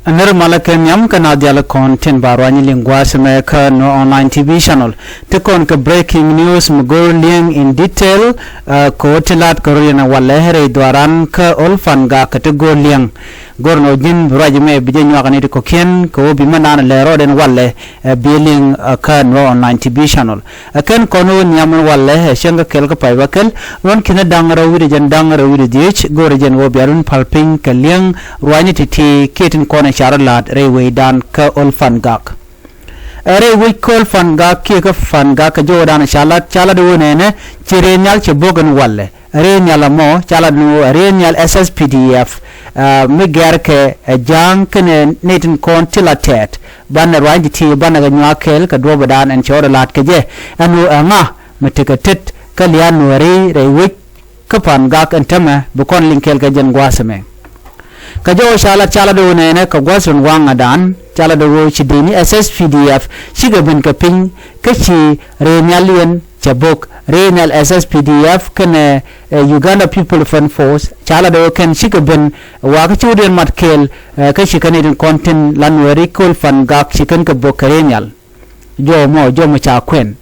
Aner malaken yam kana diala content barwani lingwa semeka no online TV channel. Tekon ke breaking news mugor liang in detail ko telat korina walehere dwaran ke olfanga kategor liang. Gorno jin rajme bijen wakani ko ken ko bimanan lero den walle biling ka no online TV channel. Akan kono nyam walle shenga kel ka paiwakel won kina dangara wiri jan dangara wiri dich gorjen wo biarun palping ke liang rwani titi ketin kona Charlotte Railway dan ke Olfangak. Railway ke Olfangak ki ke Fangak jodan Charlotte wonene cirenyal cebogan walle. Renyal mo Charlotte no renyal SSPDF migar ke jang kene netin kontilatet ban ranji ti ban ga nyakel ka do badan en Charlotte ke je anu nga metekatet kalian nuääri Railway ke Fangak entama bukon linkel ke jen gwasame. Kajo chala do nene ka gwasun wanga dan chala do chidini SSPDF shiga ben ka ping kachi renyalien chabok renyal SSPDF kene Uganda People Fund Force chala do ken shiga ben wa ka chuden matkel kachi kanidin content lanwari kol fangak shikan ka bok renyal jo mo cha kwen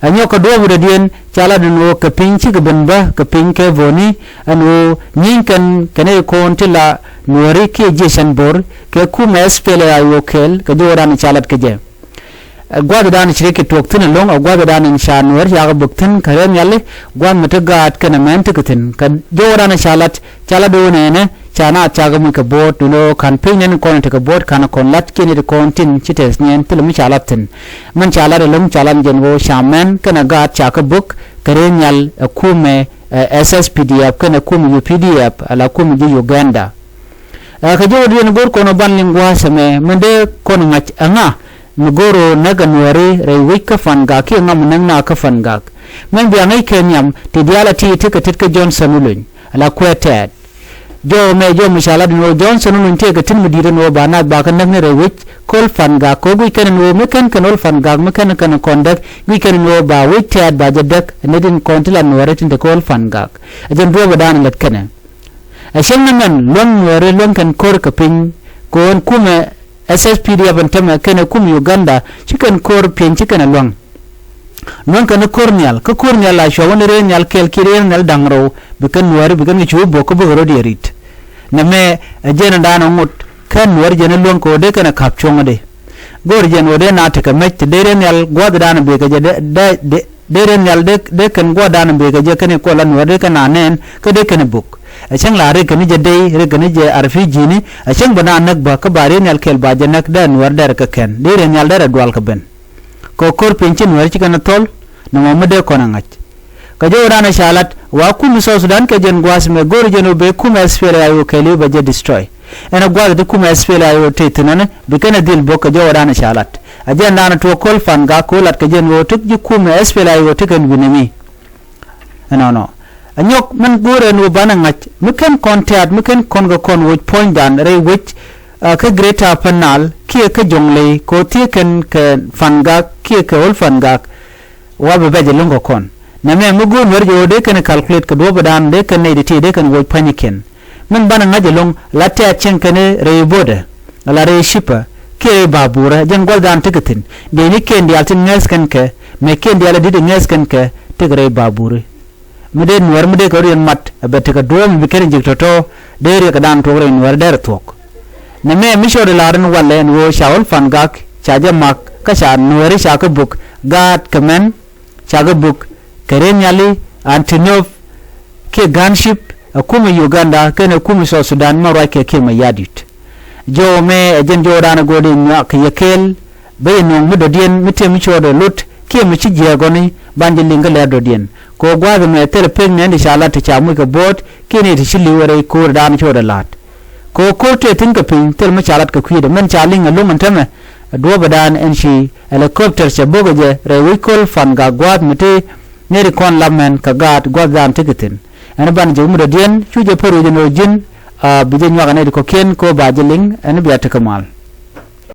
anyo ka do budien chala do ka ping shiga ben ba ka ping ke voni anu nyinkan kene kontila nuääri ke jesan bor ke kuma spele ayokel ke joran chalat ke je gwad dan shirike toktin long gwad dan insha nuer ya buktin karen yalle gwad matagat kana mantikitin ka joran chalat chalado nene chana chaga mu ke bot no campaign en kon te ke bot kana kon lat ke ni kontin chites nyen tilmi chalatin man chalare lum chalan jenwo shaman kana gat chaka buk karen yal kume SSPDF kana kume UPDF ala kume Uganda kajo dien gor kono ban lingwa same mende kono ngach anga ngoro naga nuääri Railway ka fanga ki ngam nangna ka fanga men bi angai kenyam ti diala ti tikatit ka Johnson ulun ala kwetet jo mishala no Johnson ulun te ka tin mudire no bana ba kan nagne Railway kol fanga ko gu kan no mekan kanol fanga mekan kan kondak wi kan no ba witet ba jadak nedin kontila nuääri tin kol fanga ajen bo badan lat kana Ashennan long nuääri long kan kor kaping kon kuma SSPDF bantama kana kum Uganda chikan kor pin chikan long non kan kornial ka kornial la shawon renyal kel kirenal dangro bikan nuääri bikan chu boko bogoro dierit name jena dano ngut kan nuääri jena long ko de kana kapchonga de gor jen ode na ta kamet de renyal gwad dano be ga de renyal de kan gwad dano be ga je kan ko lan nuääri kana nen ka de kan buk achang lare kani jadai re kani je arfi jini achang bana nak ba ka bare nyal kel ba janak da nuar dar ka ken de re nyal dar dwal ka ben ko kor penchen nuar chi kana tol na mamade ko na ngach ka jo rana shalat wa ku miso Sudan ke jen gwas me gor jeno be ku ma sfera ayo kele ba je destroy ena gwa de ku ma sfera ayo tetinane be kana dil bo ka jo rana shalat ajen dana to kol fan ga ko lat ka jen wo tuk ji ku ma sfera ayo tekan binemi no anyok man gore no banangach muken contact muken kongo kon which point dan re which ka greater panal ki ka jongle ko ti ken ke fanga ki ka ol fanga wa be be longo kon na me mugo nor jo de ken calculate ka do badan de ken ne de de ken which paniken man bananga long latte chen ken re bode la re shipa ki babura jen gol dan tiketin de ni ken di altin nges ken ke me ken di ala di nges ken ke tigre babure mede nuar mede ko rien mat abete ka dom bi kere jikto to dere ka dan to re nuar der tok ne me misho de laren walle no shaul fangak chaje mak ka sha nuari sha ka buk gat kamen chaga buk kere nyali antinov ke gunship akuma Uganda kana kuma so Sudan ma ke ke ma yadit jo me ejen jo dana gode nya ka yekel be no mudo dien mite misho de lut ke mi ci jegoni banje linga le do dien ko gwa me tere pen ne inshallah ta chamu ka bot kini ti shili wore ko dan choda lat ko te tin ka pin tel ma chalat ka kuide man chaling a luman tame do badan en shi helicopter che bogoje Railway kol fanga gwa mete neri kon lamen ka gat gwa dan tikitin en ban je mu do dien chuje poru je no jin bi je nyaga ne ko ken ko ba jeling en biata kamal